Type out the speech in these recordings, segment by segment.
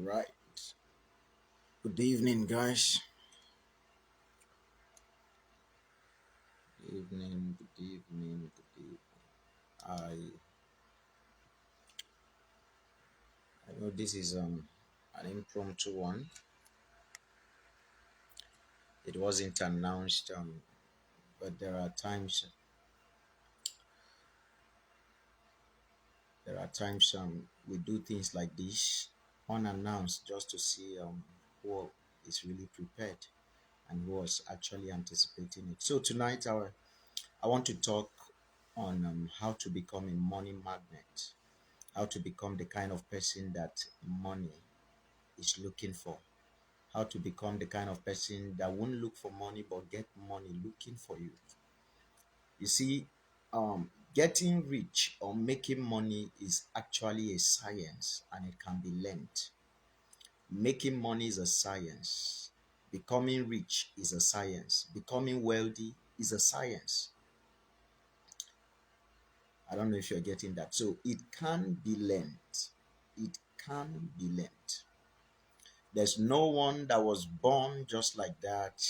Right. Good evening, guys. Good evening. Good evening. Good evening. I know this is an impromptu one. It wasn't announced, but there are times we do things like this unannounced just to see who is really prepared and who was actually anticipating it. So tonight I want to talk on how to become a money magnet, how to become the kind of person that money is looking for, how to become the kind of person that won't look for money but get money looking for you. You see, getting rich or making money is actually a science and it can be learned. Making money is a science. Becoming rich is a science. Becoming wealthy is a science. I don't know if you're getting that. So it can be learned. It can be learned. There's no one that was born just like that.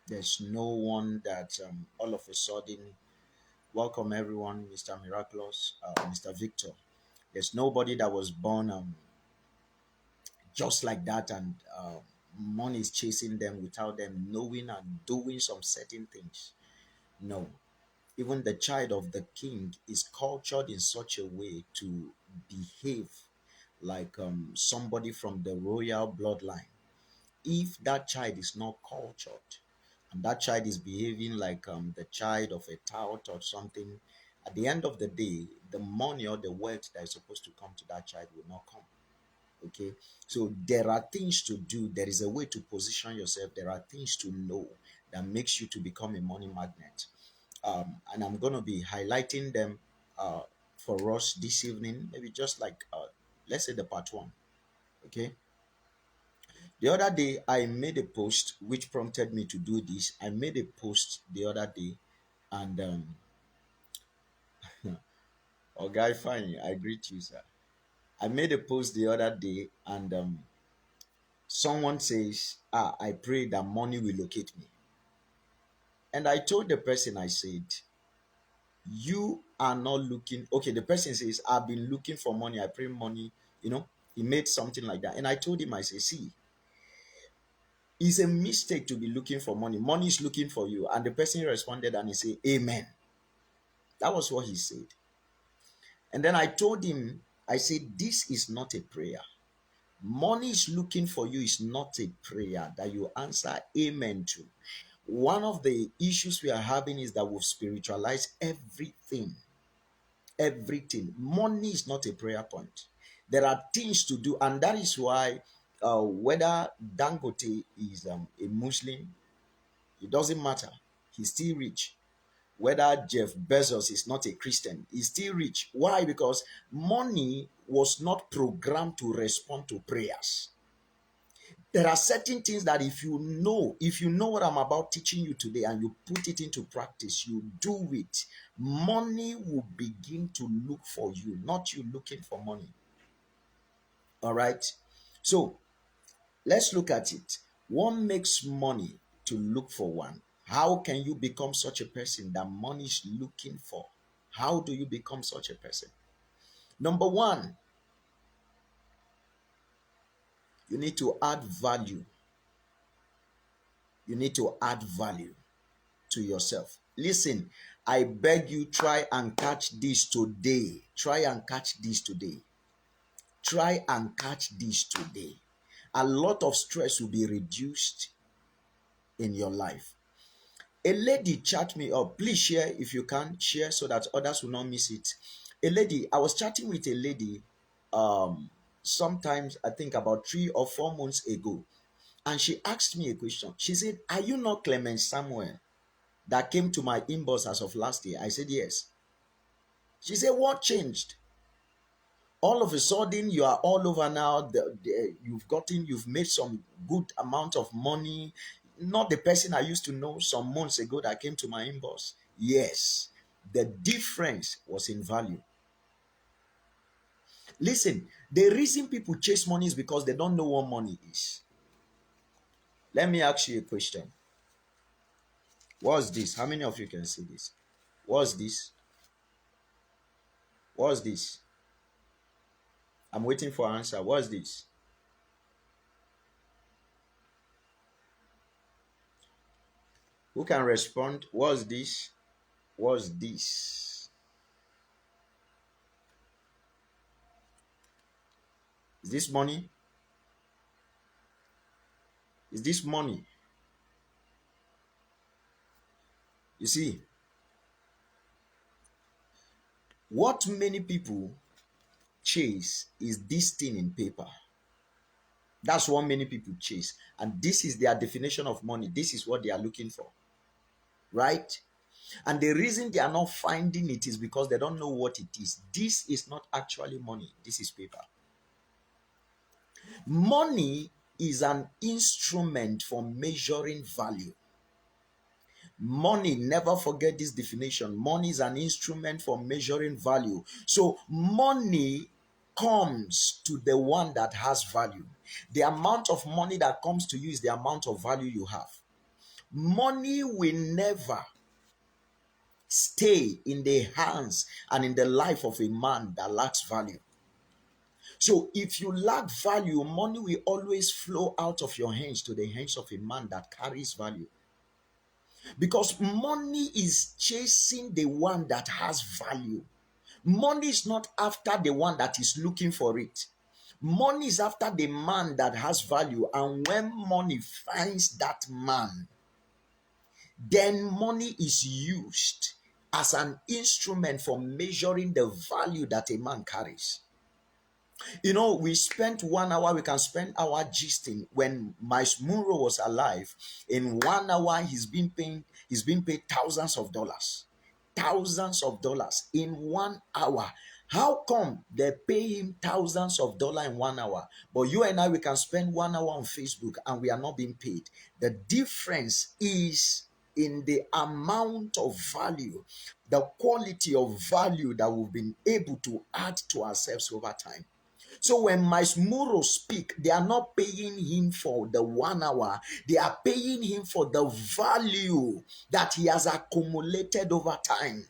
There's no one that all of a sudden, welcome everyone, Mr. Miraculous, Mr. Victor. There's nobody that was born just like that and money is chasing them without them knowing and doing some certain things. No. Even the child of the king is cultured in such a way to behave like somebody from the royal bloodline. If that child is not cultured and that child is behaving like the child of a tout or something, at the end of the day, the money or the wealth that is supposed to come to that child will not come. Okay, so there are things to do. There is a way to position yourself. There are things to know that makes you to become a money magnet. And I'm going to be highlighting them uh, for us this evening, maybe just like, let's say, the part one. Okay. The other day, I made a post which prompted me to do this. I made a post the other day, and oh, guy, fine, I greet you, sir. I made a post the other day, and someone says, I pray that money will locate me. And I told the person, I said, you are not looking. Okay, the person says, I've been looking for money. I pray money, he made something like that. And I told him, I say, see, it's a mistake to be looking for money. Money is looking for you. And the person responded and he said, Amen. That was what he said. And then I told him, I said, this is not a prayer. Money is looking for you is not a prayer that you answer amen to. One of the issues we are having is that we've spiritualized everything. Everything. Money is not a prayer point. There are things to do, and that is why whether Dangote is a Muslim, it doesn't matter. He's still rich. Whether Jeff Bezos is not a Christian, he's still rich. Why? Because money was not programmed to respond to prayers. There are certain things that if you know what I'm about teaching you today and you put it into practice, you do it, money will begin to look for you, not you looking for money. All right. So let's look at it. What makes money to look for one? How can you become such a person that money is looking for? How do you become such a person? Number one, you need to add value. You need to add value to yourself. Listen, I beg you, try and catch this today. Try and catch this today. Try and catch this today. A lot of stress will be reduced in your life. A lady chat me up. Please share if you can share so that others will not miss it. I was chatting with a lady sometimes I think about 3 or 4 months ago, and she asked me a question. She said, are you not Clement Samuel that came to my inbox as of last year? I said, yes. She said, what changed? All of a sudden, you are all over now. You've made some good amount of money. Not the person I used to know some months ago that came to my inbox. Yes, the difference was in value. Listen, The reason people chase money is because they don't know what money is. Let me ask you a question. What's this? How many of you can see this? What's this? What's this? I'm waiting for an answer. What's this? Who can respond? What's this? What's this? Is this money? Is this money? You see, what many people chase is this thing in paper. That's what many people chase. And this is their definition of money. This is what they are looking for. Right? And the reason they are not finding it is because they don't know what it is. This is not actually money. This is paper. Money is an instrument for measuring value. Money, never forget this definition. Money is an instrument for measuring value. So money comes to the one that has value. The amount of money that comes to you is the amount of value you have. Money will never stay in the hands and in the life of a man that lacks value. So if you lack value, money will always flow out of your hands to the hands of a man that carries value. Because money is chasing the one that has value. Money is not after the one that is looking for it. Money is after the man that has value. And when money finds that man, then money is used as an instrument for measuring the value that a man carries. You know, we spent 1 hour, we can spend our gisting. When Miles Munro was alive, in 1 hour, he's been paid thousands of dollars. Thousands of dollars in 1 hour. How come they pay him thousands of dollars in 1 hour? But you and I, we can spend 1 hour on Facebook and we are not being paid. The difference is in the amount of value, the quality of value that we've been able to add to ourselves over time. So when Miles Muro speak, they are not paying him for the 1 hour. They are paying him for the value that he has accumulated over time.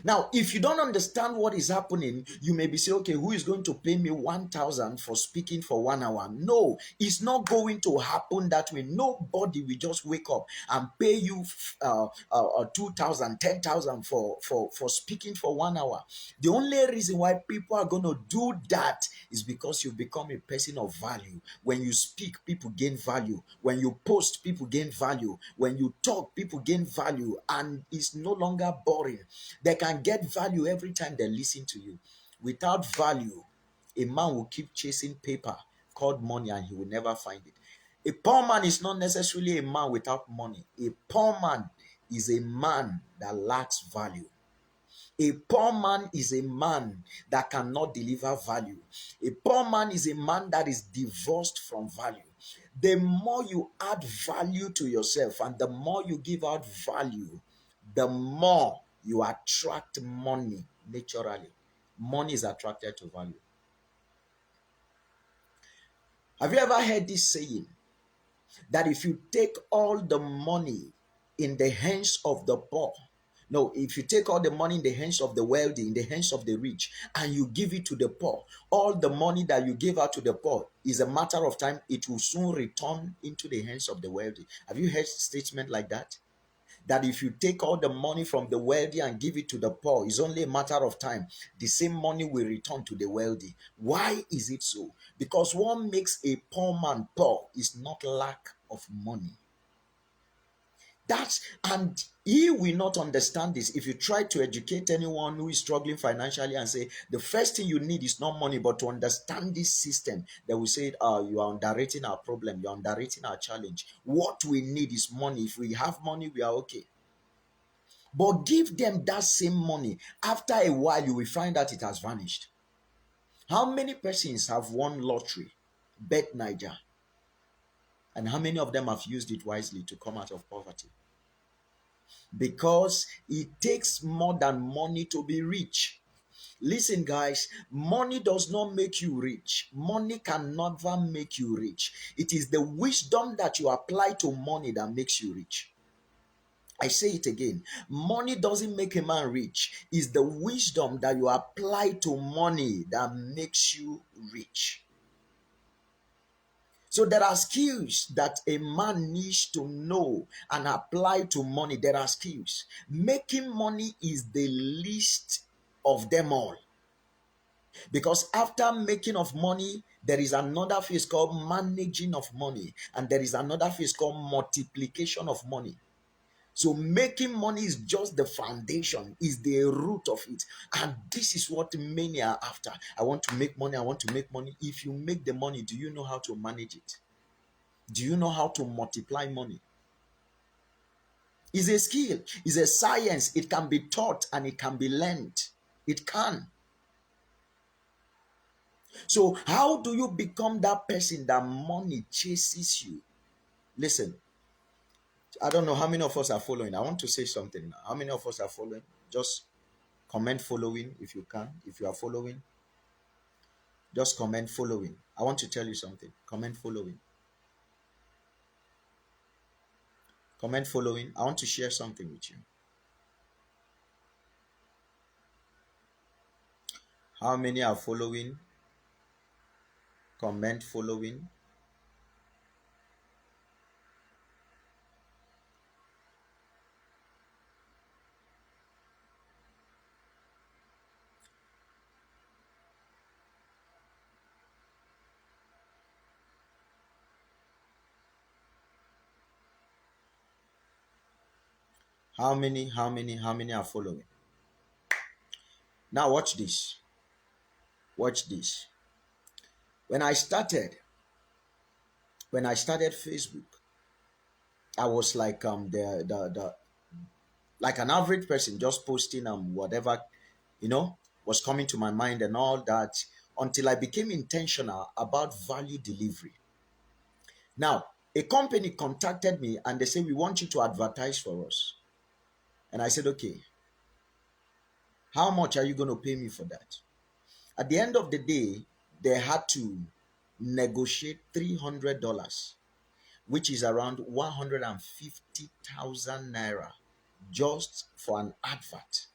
Now, if you don't understand what is happening, you may be saying, okay, who is going to pay me 1,000 for speaking for 1 hour? No, it's not going to happen that way. Nobody will just wake up and pay you 2,000, 10,000 for speaking for 1 hour. The only reason why people are going to do that is because you become a person of value. When you speak, people gain value. When you post, people gain value. When you talk, people gain value, and it's no longer boring. They can get value every time they listen to you. Without value, a man will keep chasing paper called money and he will never find it. A poor man is not necessarily a man without money. A poor man is a man that lacks value. A poor man is a man that cannot deliver value. A poor man is a man that is divorced from value. The more you add value to yourself and the more you give out value, the more you attract money naturally. Money is attracted to value. Have you ever heard this saying that if you take all the money in the hands of the poor, no, if you take all the money in the hands of the wealthy, in the hands of the rich, and you give it to the poor, all the money that you give out to the poor is a matter of time, it will soon return into the hands of the wealthy. Have you heard a statement like that? That if you take all the money from the wealthy and give it to the poor, it's only a matter of time. The same money will return to the wealthy. Why is it so? Because what makes a poor man poor is not lack of money. And he will not understand this. If you try to educate anyone who is struggling financially and say, the first thing you need is not money, but to understand this system, they will say, you are underrating our problem, you are underrating our challenge. What we need is money. If we have money, we are okay. But give them that same money. After a while, you will find that it has vanished. How many persons have won lottery, bet Niger? And how many of them have used it wisely to come out of poverty? Because it takes more than money to be rich. Listen, guys, money does not make you rich. Money can never make you rich. It is the wisdom that you apply to money that makes you rich. I say it again. Money doesn't make a man rich. It's the wisdom that you apply to money that makes you rich. So there are skills that a man needs to know and apply to money. There are skills. Making money is the least of them all. Because after making of money, there is another phase called managing of money, and there is another phase called multiplication of money. So making money is just the foundation, is the root of it. And this is what many are after. I want to make money, I want to make money. If you make the money, do you know how to manage it? Do you know how to multiply money? It's a skill, it's a science. It can be taught and it can be learned. It can. So, how do you become that person that money chases you? Listen, I don't know how many of us are following. I want to say something now. How many of us are following? Just comment following if you can. If you are following, just comment following. I want to tell you something. Comment following. Comment following. I want to share something with you. How many are following? Comment following. How many are following? Now watch this. Watch this. When I started, Facebook, I was like the like an average person, just posting whatever was coming to my mind and all that, until I became intentional about value delivery. Now, a company contacted me and they said, we want you to advertise for us. And I said, okay, how much are you going to pay me for that? At the end of the day, they had to negotiate $300, which is around 150,000 naira, just for an advert.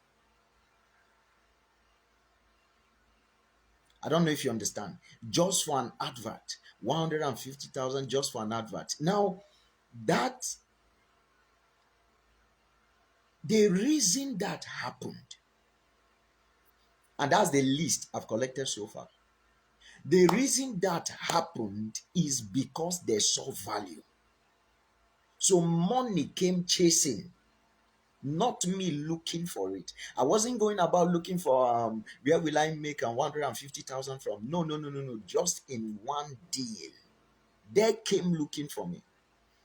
I don't know if you understand. Just for an advert, 150,000 just for an advert. Now, that the reason that happened, and that's the least I've collected so far. The reason that happened is because they saw value. So money came chasing, not me looking for it. I wasn't going about looking for where will I make 150,000 from. No, no, no, no, no. Just in one deal, they came looking for me.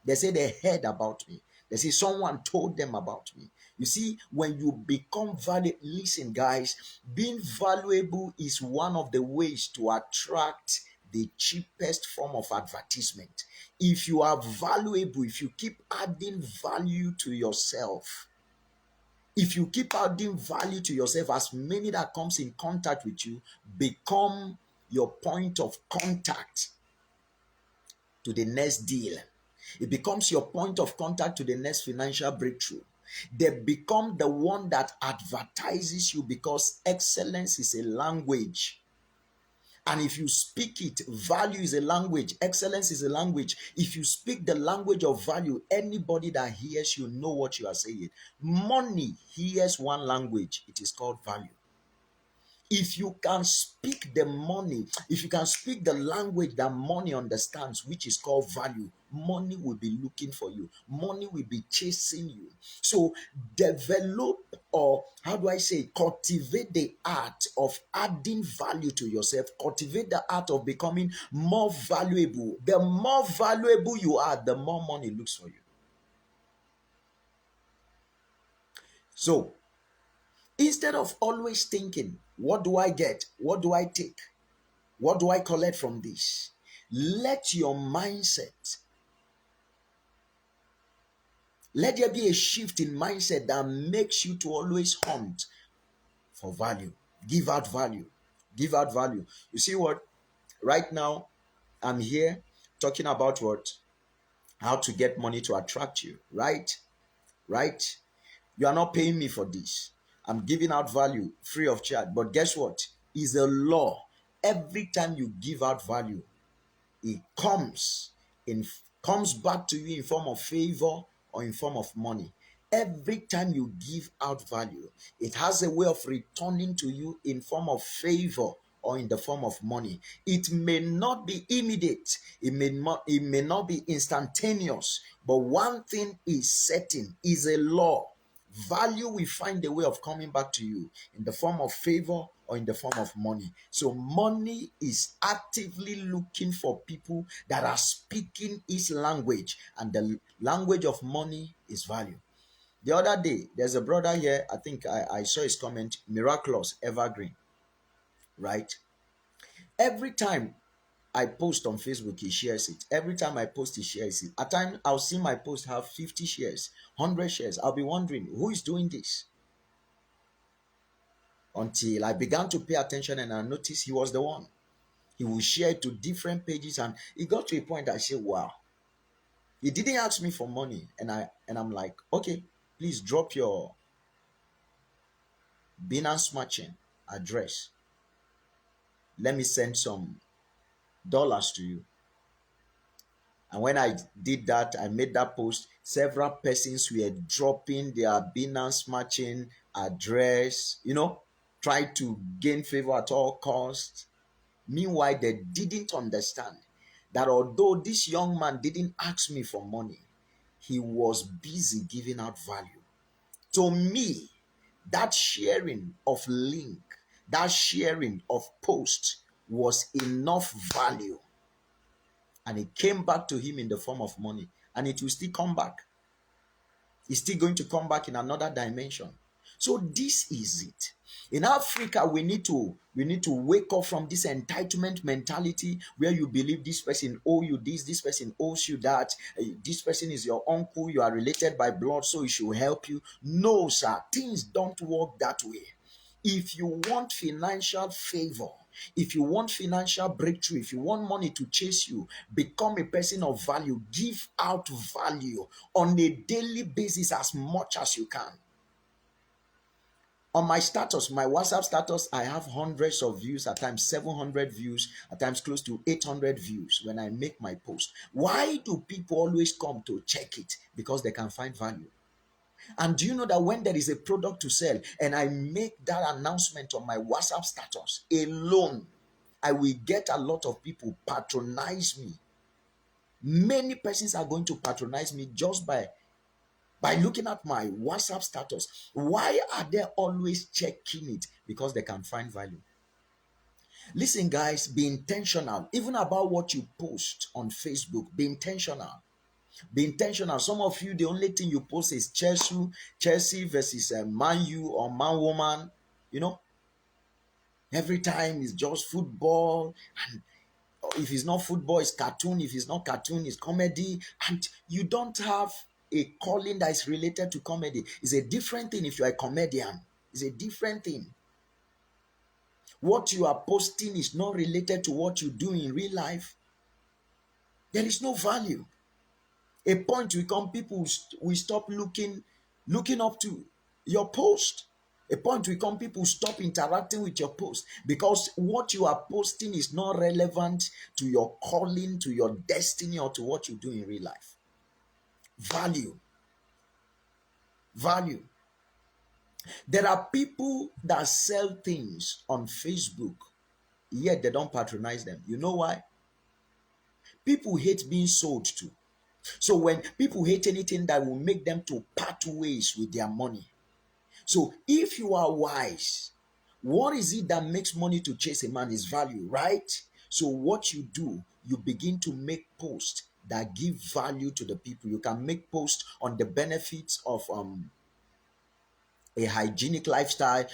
They say they heard about me. They say someone told them about me. You see, when you become valuable, listen, guys, being valuable is one of the ways to attract the cheapest form of advertisement. If you are valuable, if you keep adding value to yourself, if you keep adding value to yourself, as many that comes in contact with you become your point of contact to the next deal. It becomes your point of contact to the next financial breakthrough. They become the one that advertises you, because excellence is a language. And if you speak it, value is a language, excellence is a language. If you speak the language of value, anybody that hears you know what you are saying. Money hears one language, it is called value. If you can speak the money, if you can speak the language that money understands, which is called value, money will be looking for you. Money will be chasing you. So develop, or how do I say, cultivate the art of adding value to yourself. Cultivate the art of becoming more valuable. The more valuable you are, the more money looks for you. So instead of always thinking, what do I get? What do I take? What do I collect from this? Let your mindset, let there be a shift in mindset that makes you to always hunt for value. Give out value. Give out value. You see what? Right now, I'm here talking about what? How to get money to attract you. Right? Right? You are not paying me for this. I'm giving out value free of charge. But guess what? It's a law. Every time you give out value, it in comes back to you in form of favor or in form of money. Every time you give out value, it has a way of returning to you in form of favor or in the form of money. It may not be immediate, it may not be instantaneous, but one thing is certain, is a law. Value will find a way of coming back to you in the form of favor or in the form of money. So money is actively looking for people that are speaking its language, and the language of money is value. The other day, there's a brother here, I think I saw his comment, miraculous evergreen, right? Every time I post on Facebook, he shares it. Every time I post, he shares it. At times, I'll see my post have 50 shares, 100 shares. I'll be wondering, who is doing this? Until I began to pay attention and I noticed he was the one. He will share it to different pages, and it got to a point I said, wow. He didn't ask me for money, and I'm like, okay, please drop your Binance matching address. Let me send some dollars to you. And when I did that, I made that post. Several persons were dropping their Binance matching address, try to gain favor at all costs. Meanwhile, they didn't understand that although this young man didn't ask me for money, he was busy giving out value. To me, that sharing of link, that sharing of post was enough value. And it came back to him in the form of money. And it will still come back. It's still going to come back in another dimension. So this is it. In Africa, we need to wake up from this entitlement mentality where you believe this person owes you this person owes you that, this person is your uncle, you are related by blood, so he should help you. No, sir, things don't work that way. If you want financial favor, if you want financial breakthrough, if you want money to chase you, become a person of value. Give out value on a daily basis as much as you can. On my status, my WhatsApp status, I have hundreds of views, at times 700 views, at times close to 800 views when I make my post. Why do people always come to check it? Because they can find value. And do you know that when there is a product to sell and I make that announcement on my WhatsApp status alone, I will get a lot of people patronize me. Many persons are going to patronize me just by looking at my WhatsApp status. Why are they always checking it? Because they can find value. Listen, guys, be intentional. Even about what you post on Facebook, be intentional. Be intentional. Some of you, the only thing you post is Chelsea versus Man U or Man Woman. Every time it's just football, and if it's not football, it's cartoon. If it's not cartoon, it's comedy. And you don't have a calling that is related to comedy. It's a different thing if you're a comedian. It's a different thing. What you are posting is not related to what you do in real life. There is no value. A point will come, people will stop looking up to your post. A point will come, people stop interacting with your post because what you are posting is not relevant to your calling, to your destiny, or to what you do in real life. Value. There are people that sell things on Facebook, yet they don't patronize them. You know why? People hate being sold to. So when people hate anything that will make them to part ways with their money. So if you are wise, what is it that makes money to chase a man is value, right? So what you do, you begin to make posts that give value to the people. You can make posts on the benefits of a hygienic lifestyle.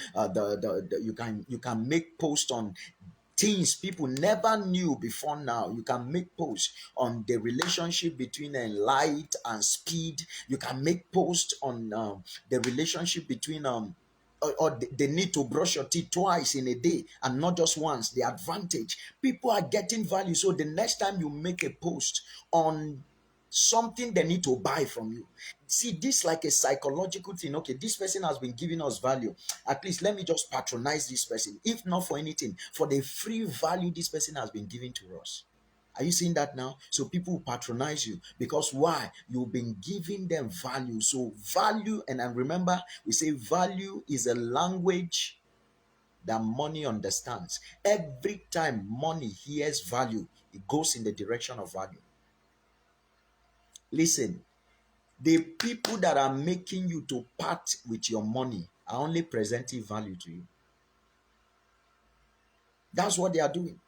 You can make posts on things people never knew before now. You can make posts on the relationship between light and speed. You can make posts on the relationship between or they need to brush your teeth twice in a day and not just once. The advantage, people are getting value. So the next time you make a post on something they need to buy from you, see this like a psychological thing. Okay, this person has been giving us value, at least let me just patronize this person, if not for anything, for the free value this person has been giving to us. Are you seeing that now? So people will patronize you because why? You've been giving them value. So value, and then remember, we say value is a language that money understands. Every time money hears value, it goes in the direction of value. Listen, the people that are making you to part with your money are only presenting value to you. That's what they are doing.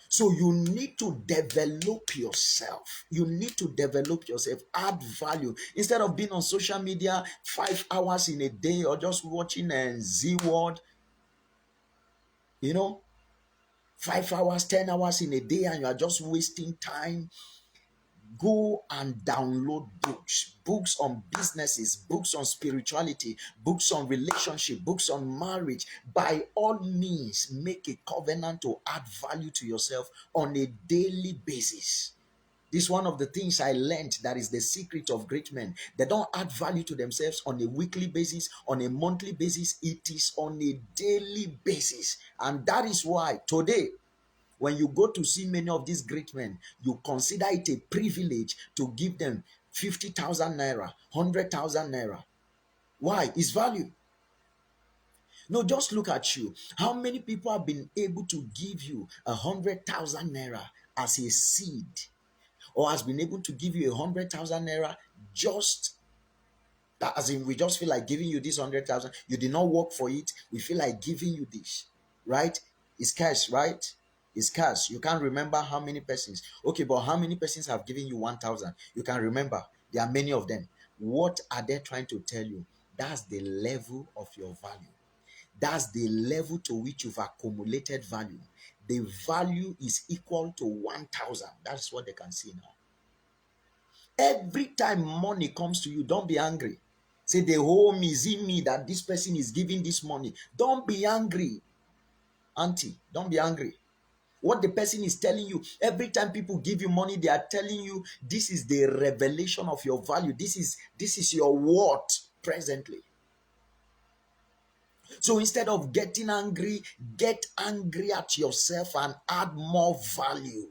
So you need to develop yourself. You need to develop yourself, add value. Instead of being on social media 5 hours in a day or just watching Z Word, you know, 5 hours, 10 hours in a day, and you are just wasting time. Go and download books on businesses, books on spirituality, books on relationship, books on marriage. By all means, make a covenant to add value to yourself on a daily basis. This is one of the things I learned, that is the secret of great men. They don't add value to themselves on a weekly basis, on a monthly basis. It is on a daily basis. And that is why today, when you go to see many of these great men, you consider it a privilege to give them 50,000 naira, 100,000 naira. Why? It's value. No, just look at you. How many people have been able to give you 100,000 naira as a seed, or has been able to give you 100,000 naira just that, as in we just feel like giving you this 100,000. You did not work for it. We feel like giving you this, right? It's cash, right? It's cash. You can't remember how many persons. Okay, but how many persons have given you 1,000? You can remember. There are many of them. What are they trying to tell you? That's the level of your value. That's the level to which you've accumulated value. The value is equal to 1,000. That's what they can see now. Every time money comes to you, don't be angry. Say, the whole me, see me that this person is giving this money. Don't be angry, auntie. Don't be angry. What the person is telling you, every time people give you money, they are telling you this is the revelation of your value. This is your worth presently. So instead of getting angry, get angry at yourself and add more value.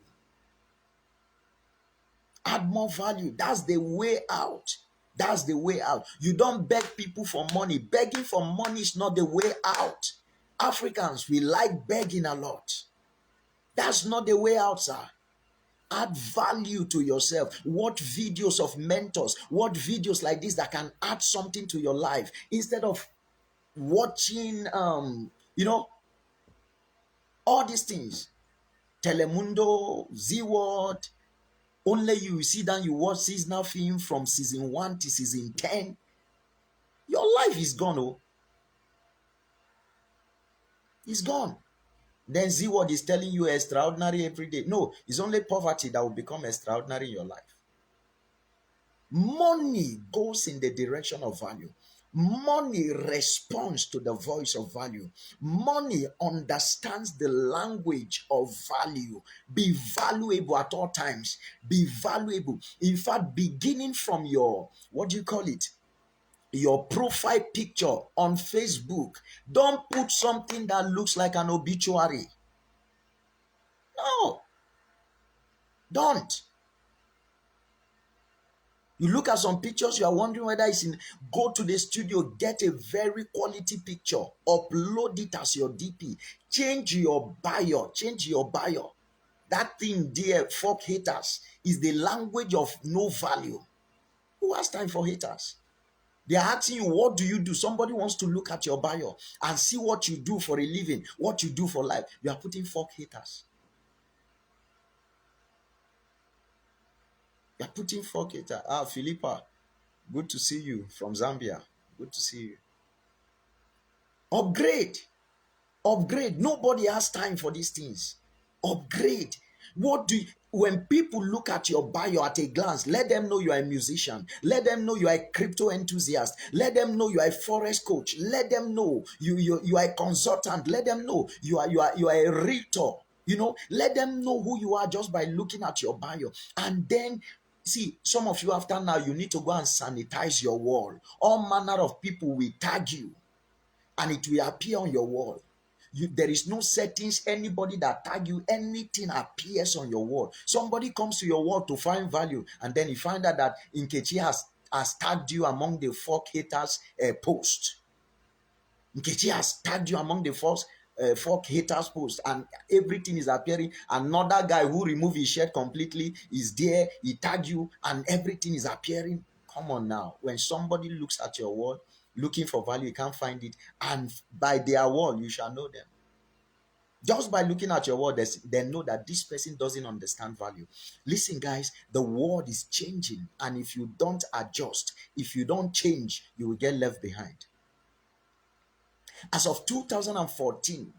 Add more value. That's the way out. That's the way out. You don't beg people for money. Begging for money is not the way out. Africans, we like begging a lot. That's not the way out, sir. Add value to yourself. Watch videos of mentors. Watch videos like this that can add something to your life. Instead of watching, all these things. Telemundo, Z-Word. Only you sit down, you watch seasonal film from season 1 to season 10. Your life is gone, oh. It's gone. Then Z-Word is telling you extraordinary every day. No, it's only poverty that will become extraordinary in your life. Money goes in the direction of value. Money responds to the voice of value. Money understands the language of value. Be valuable at all times. Be valuable. In fact, beginning from your, what do you call it? Your profile picture on Facebook. Don't put something that looks like an obituary. No, don't. You look at some pictures, you are wondering whether it's in. Go to the studio, get a very quality picture, upload it as your DP, change your bio, That thing there, fuck haters, is the language of no value. Who has time for haters? They are asking you, what do you do? Somebody wants to look at your bio and see what you do for a living, what you do for life. You are putting fuck haters. You are putting fuck haters. Philippa, good to see you from Zambia. Good to see you. Upgrade. Nobody has time for these things. Upgrade. when people look at your bio at a glance, let them know you are a musician. Let them know you are a crypto enthusiast. Let them know you are a forest coach. Let them know you are a consultant. Let them know you are a realtor. Let them know who you are just by looking at your bio. And then, see, some of you after now, you need to go and sanitize your wall. All manner of people will tag you and it will appear on your wall. There is no settings. Anybody that tag you, anything appears on your wall. Somebody comes to your wall to find value, and then you find out that Nkechi has tagged you among the folk haters post. Nkechi has tagged you among the folk haters post, and everything is appearing. Another guy who removed his shirt completely is there. He tagged you, and everything is appearing. Come on now. When somebody looks at your wall, looking for value, you can't find it, and by their wall, you shall know them. Just by looking at your word, they know that this person doesn't understand value. Listen, guys, the world is changing. And if you don't adjust, if you don't change, you will get left behind. As of 2014,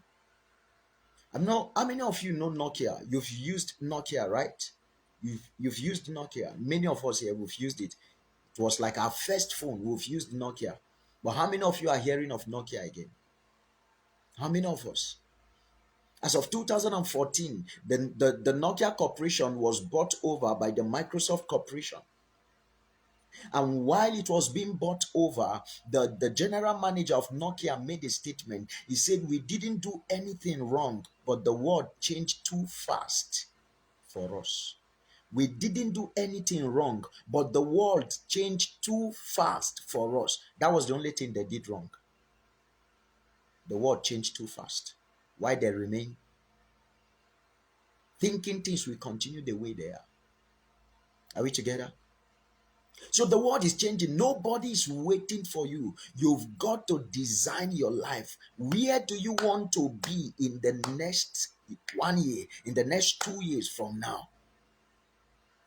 I know how many of you know Nokia? You've used Nokia, right? You've used Nokia. Many of us here, we've used it. It was like our first phone. We've used Nokia. But how many of you are hearing of Nokia again? How many of us? As of 2014, the Nokia Corporation was bought over by the Microsoft Corporation. And while it was being bought over, the general manager of Nokia made a statement. He said, "We didn't do anything wrong, but the world changed too fast for us. We didn't do anything wrong, but the world changed too fast for us." That was the only thing they did wrong. The world changed too fast. Why they remain thinking things will continue the way they are. Are we together? So the world is changing. Nobody is waiting for you. You've got to design your life. Where do you want to be in the next 1 year, in the next 2 years from now?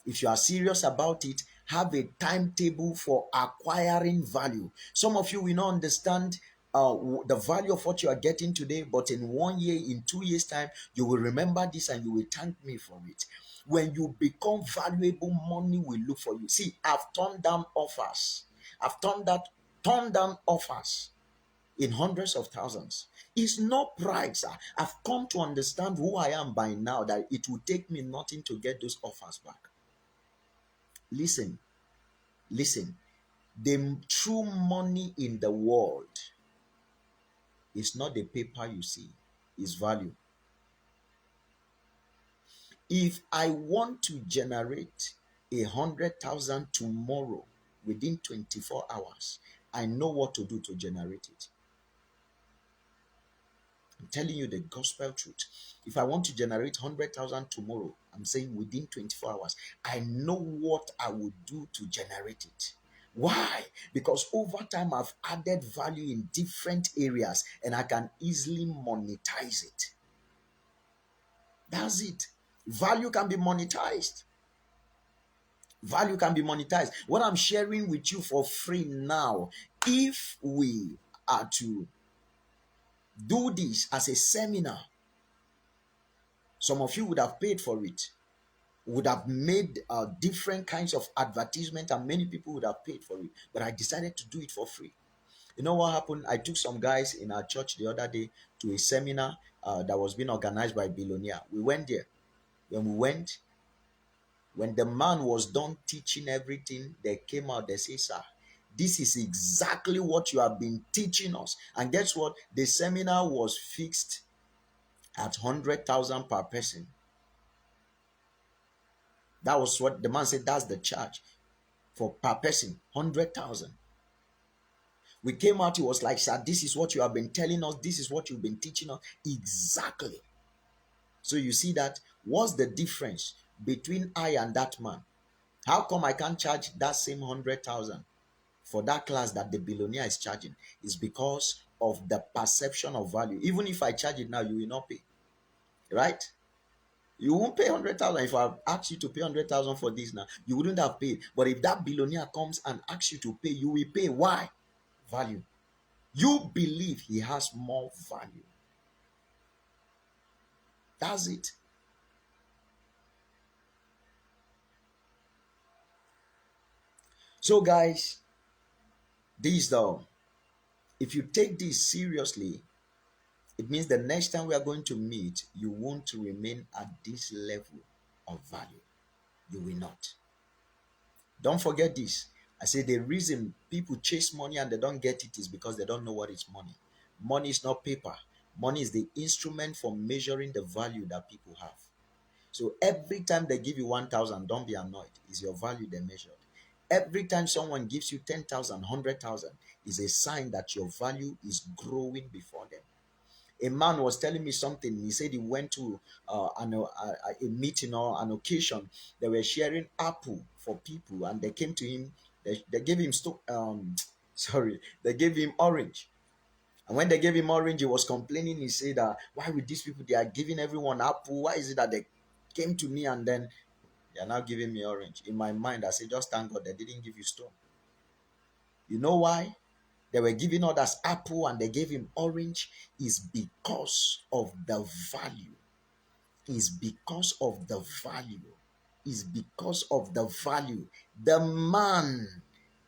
If you are serious about it, have a timetable for acquiring value. Some of you will not understand the value of what you are getting today, but in 1 year, in 2 years' time, you will remember this and you will thank me for it. When you become valuable, money will look for you. See, I've turned down offers. Turned down offers in hundreds of thousands. It's no pride, sir. I've come to understand who I am by now, that it will take me nothing to get those offers back. Listen. The true money in the world is not the paper you see, it's value. If I want to generate 100,000 tomorrow within 24 hours, I know what to do to generate it. I'm telling you the gospel truth. If I want to generate 100,000 tomorrow, I'm saying within 24 hours, I know what I would do to generate it. Why? Because over time I've added value in different areas and I can easily monetize it. That's it. Value can be monetized. Value can be monetized. What I'm sharing with you for free now, if we are to do this as a seminar, some of you would have paid for it, would have made different kinds of advertisement, and many people would have paid for it. But I decided to do it for free. You know what happened? I took some guys in our church the other day to a seminar that was being organized by Billionaire. We went there. When the man was done teaching everything, they came out, they say, "Sir, this is exactly what you have been teaching us." And guess what? The seminar was fixed at 100,000 per person. That was what the man said. That's the charge for per person, 100,000. We came out, he was like, "Sir, this is what you have been telling us. This is what you've been teaching us." Exactly. So you see that, what's the difference between I and that man? How come I can't charge that same 100,000 for that class that the billionaire is charging? It's because of the perception of value. Even if I charge it now, you will not pay, right? You won't pay 100,000. If I ask you to pay 100,000 for this now, you wouldn't have paid. But if that billionaire comes and asks you to pay, you will pay. Why? Value. You believe he has more value. That's it. So, guys, these though, if you take this seriously, it means the next time we are going to meet, you want to remain at this level of value. You will not. Don't forget this. I say the reason people chase money and they don't get it is because they don't know what is money. Money is not paper. Money is the instrument for measuring the value that people have. So every time they give you 1,000, don't be annoyed. It's your value they measured. Every time someone gives you 10,000, 100,000, is a sign that your value is growing before them. A man was telling me something. He said he went to a meeting or an occasion. They were sharing apple for people, and they came to him. They gave him sorry, they gave him orange. And when they gave him orange, he was complaining. He said, "Why with these people? They are giving everyone apple. Why is it that they came to me and then they are now giving me orange?" In my mind, I said, "Just thank God they didn't give you stone." You know why? They were giving others apple and they gave him orange is because of the value. Is because of the value. Is because of the value the man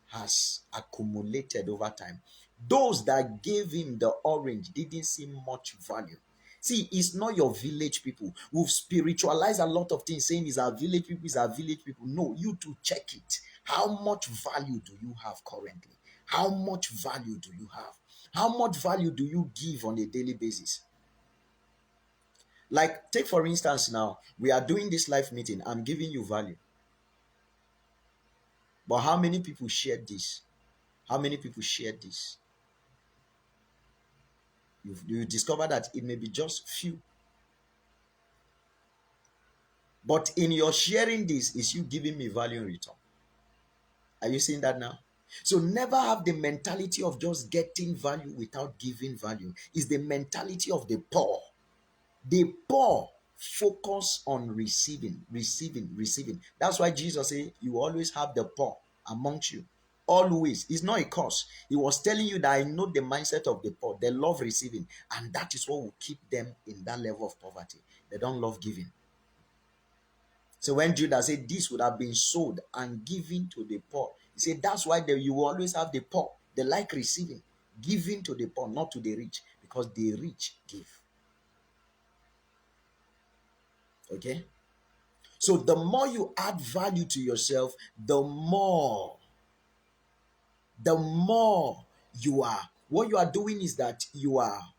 has accumulated over time. Those that gave him the orange didn't see much value. See, it's not your village people. We've spiritualized a lot of things, saying it's our village people, it's our village people. No, you to check it. How much value do you have currently? How much value do you have? How much value do you give on a daily basis? Like, take for instance, now we are doing this live meeting. I'm giving you value. But how many people shared this? How many people shared this? You discover that it may be just few. But in your sharing this, is you giving me value in return. Are you seeing that now? So never have the mentality of just getting value without giving value. It's the mentality of the poor. The poor focus on receiving, receiving, receiving. That's why Jesus said, "You always have the poor amongst you." Always. It's not a curse. He was telling you that I know the mindset of the poor. They love receiving, and that is what will keep them in that level of poverty. They don't love giving. So when Judah said this would have been sold and given to the poor, he said that's why you will always have the poor. They like receiving, giving to the poor, not to the rich, because the rich give. Okay? So the more you add value to yourself, the more you are. What you are doing is that you are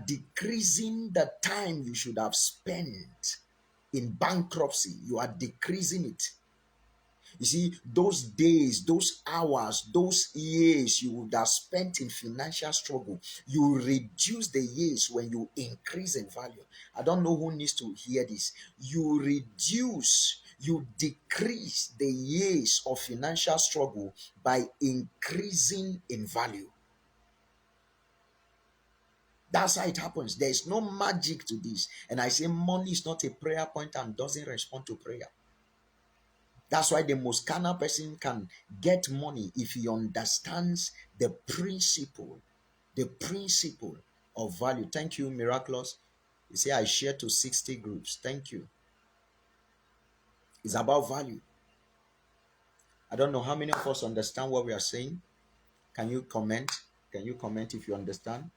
decreasing the time you should have spent in bankruptcy. You are decreasing it. You see, those days, those hours, those years you would have spent in financial struggle, you reduce the years when you increase in value. I don't know who needs to hear this. You decrease the years of financial struggle by increasing in value. That's how it happens. There is no magic to this. And I say money is not a prayer point and doesn't respond to prayer. That's why the most carnal person can get money if he understands the principle of value. Thank you, Miraculous. You say I share to 60 groups. Thank you. It's about value. I don't know how many of us understand what we are saying. Can you comment? Can you comment if you understand?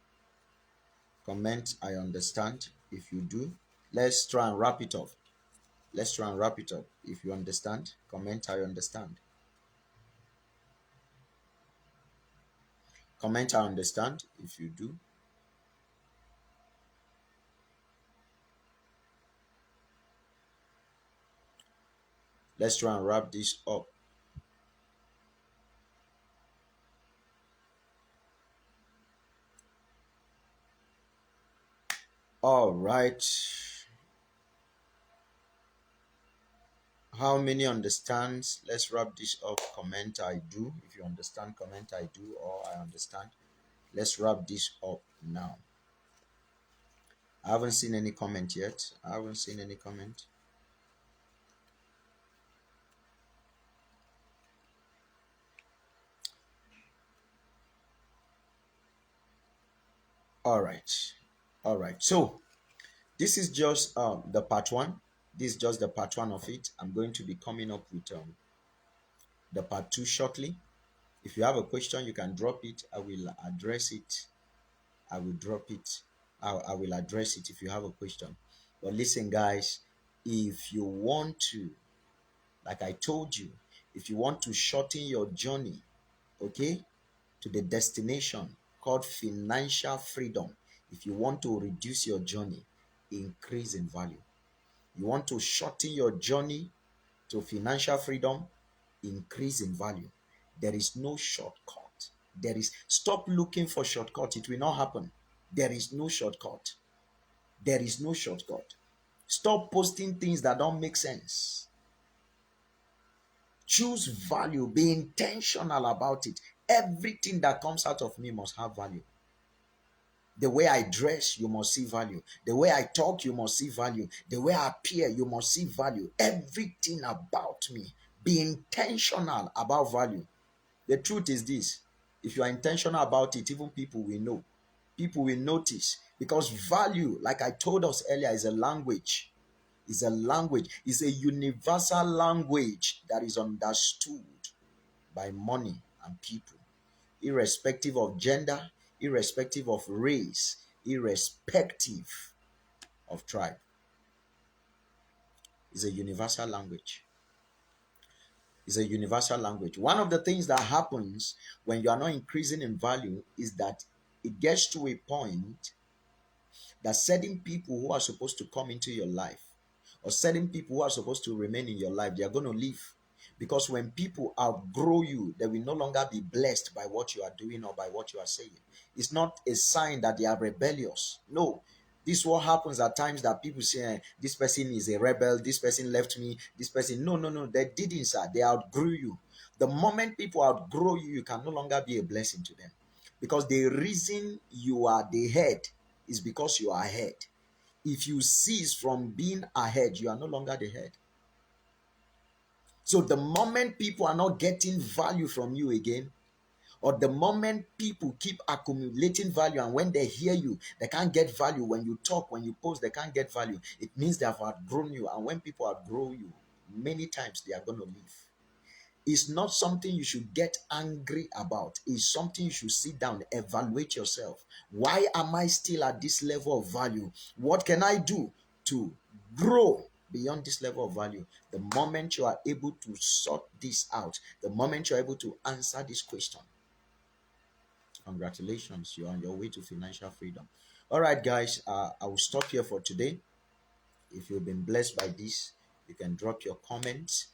Comment, I understand if you do. Let's try and wrap it up. Let's try and wrap it up. If you understand, comment, I understand. Comment, I understand if you do. Let's try and wrap this up. All right. How many understands? Let's wrap this up. Comment I do. If you understand, comment I do or I understand. Let's wrap this up now. I haven't seen any comment yet. I haven't seen any comment. All right. All right. So this is just the part one. This is just the part one of it. I'm going to be coming up with the part two shortly. If you have a question, you can drop it. I will address it. I will drop it. I will address it if you have a question. But listen, guys, if you want to, like I told you, if you want to shorten your journey, okay, to the destination called financial freedom, if you want to reduce your journey, increase in value. You want to shorten your journey to financial freedom, increase in value. There is no shortcut. Stop looking for shortcut. It will not happen. There is no shortcut. There is no shortcut. Stop posting things that don't make sense. Choose value. Be intentional about it. Everything that comes out of me must have value. The way I dress, you must see value. The way I talk, you must see value. The way I appear, you must see value. Everything about me. Be intentional about value. The truth is this: if you are intentional about it, even people will know. People will notice, because value, like I told us earlier, is a language. Is a language. It's a universal language that is understood by money and people, irrespective of gender, irrespective of race, irrespective of tribe. It's a universal language. It's a universal language. One of the things that happens when you are not increasing in value is that it gets to a point that certain people who are supposed to come into your life, or certain people who are supposed to remain in your life, they are going to leave. Because when people outgrow you, they will no longer be blessed by what you are doing or by what you are saying. It's not a sign that they are rebellious. No. This is what happens at times, that people say, this person is a rebel, this person left me, this person. No, no, no. They didn't, sir. They outgrew you. The moment people outgrow you, you can no longer be a blessing to them. Because the reason you are the head is because you are ahead. If you cease from being ahead, you are no longer the head. So the moment people are not getting value from you again, or the moment people keep accumulating value, and when they hear you, they can't get value. When you talk, when you post, they can't get value. It means they have outgrown you. And when people outgrow you, many times they are going to leave. It's not something you should get angry about. It's something you should sit down, evaluate yourself. Why am I still at this level of value? What can I do to grow beyond this level of value? The moment you are able to sort this out, the moment you're able to answer this question, congratulations, you're on your way to financial freedom. All right, guys, I will stop here for today. If you've been blessed by this, you can drop your comments.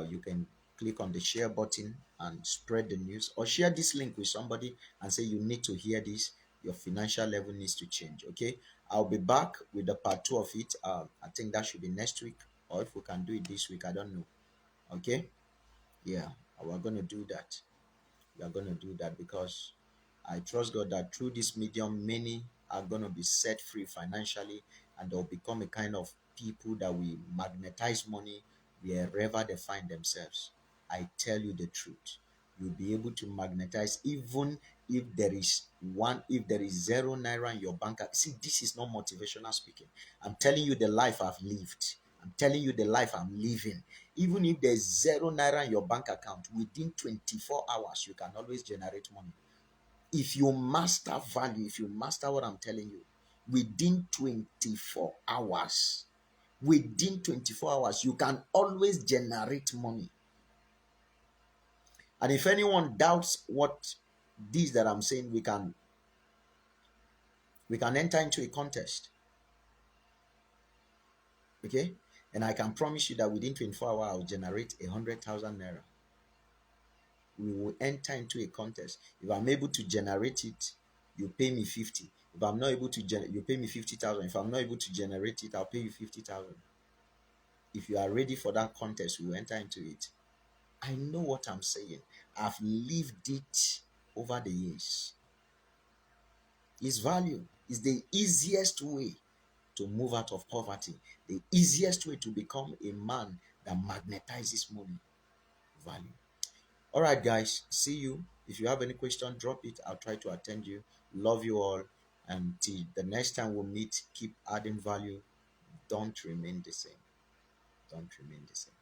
You can click on the share button and spread the news, or share this link with somebody and say, you need to hear this. Your financial level needs to change. Okay, I'll be back with the part two of it. I think that should be next week, or if we can do it this week, I don't know. Okay, yeah, we're going to do that. We are going to do that because I trust God that through this medium, many are going to be set free financially, and they'll become a kind of people that will magnetize money wherever they find themselves. I tell you the truth. You'll be able to magnetize even if there is 0 naira in your bank. See, this is not motivational speaking. I'm telling you the life I've lived. I'm telling you the life I'm living. Even if there's 0 naira in your bank account, within 24 hours, you can always generate money. If you master value, if you master what I'm telling you, within 24 hours, you can always generate money. And if anyone doubts what this that I'm saying, we can enter into a contest. Okay? And I can promise you that within 24 hours, I'll generate 100,000 naira. We will enter into a contest. If I'm able to generate it, you pay me 50. If I'm not able to you pay me 50,000. If I'm not able to generate it, I'll pay you 50,000. If you are ready for that contest, we will enter into it. I know what I'm saying. I've lived it over the years. Its value is the easiest way to move out of poverty, the easiest way to become a man that magnetizes money. Value. All right, guys, see you. If you have any question, drop it. I'll try to attend you. Love you all. Until the next time we meet, keep adding value. Don't remain the same. Don't remain the same.